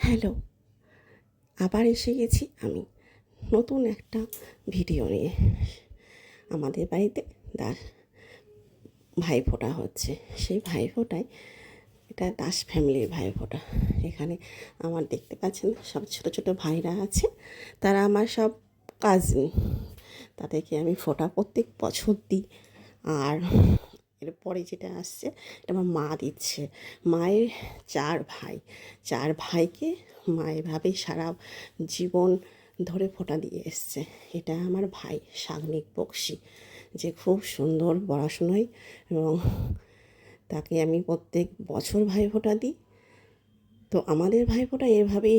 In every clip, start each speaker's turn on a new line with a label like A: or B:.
A: Hello, আবার এসে গেছি আমি নতুন একটা ভিডিও নিয়ে। আমাদের বাড়িতে দাস ভাইফোঁটা হচ্ছে। সেই ভাইফোঁটায় এটা দাস ফ্যামিলির ভাইফোঁটা। এখানে আমার দেখতে পাচ্ছেন সব ছোটো ছোটো ভাইরা আছে, তারা আমার সব কাজিন। তাদেরকে আমি ফোঁটা প্রত্যেক বছর দিই। আর এরপরে যেটা আসছে, এটা আমার মা দিচ্ছে। মায়ের চার ভাইকে মা এভাবেই সারা জীবন ধরে ফোঁটা দিয়ে এসছে। এটা আমার ভাই সাগ্নিক বক্সি, যে খুব সুন্দর পড়াশুনোয়, এবং তাকে আমি প্রত্যেক বছর ভাইফোঁটা দিই। তো আমাদের ভাইফোঁটা এভাবেই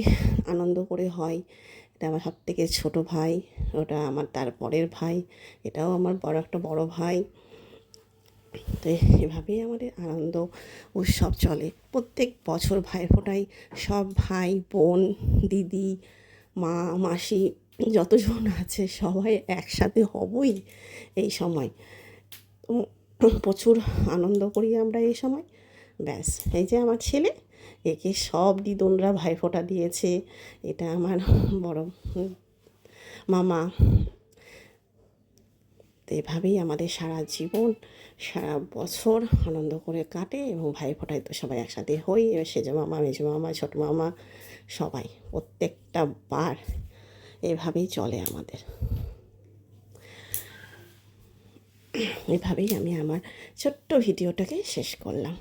A: আনন্দ করে হয়। এটা আমার সবথেকে ছোটো ভাই, ওটা আমার তারপরের ভাই, এটাও আমার একটা বড় ভাই। তো এভাবেই আমাদের আনন্দ উৎসব চলে প্রত্যেক বছর। ভাইফোঁটায় সব ভাই বোন দিদি মা মাসি যতজন আছে সবাই একসাথে হবই এই সময়। তো প্রচুর আনন্দ করি আমরা এই সময়। ব্যাস, এই যে আমার ছেলে, একে সব দিদুনরা ভাইফোঁটা দিয়েছে। এটা আমার বড় মামা। তো এভাবেই আমাদের সারা জীবন সারা বছর আনন্দ করে কাটে। এবং ভাইফোঁটায় তো সবাই একসাথে হই, সেজো মামা মেজো মামা ছোটো মামা সবাই প্রত্যেকটা বার এভাবেই চলে আমাদের। এভাবেই আমি আমার ছোট্ট ভিডিওটাকে শেষ করলাম।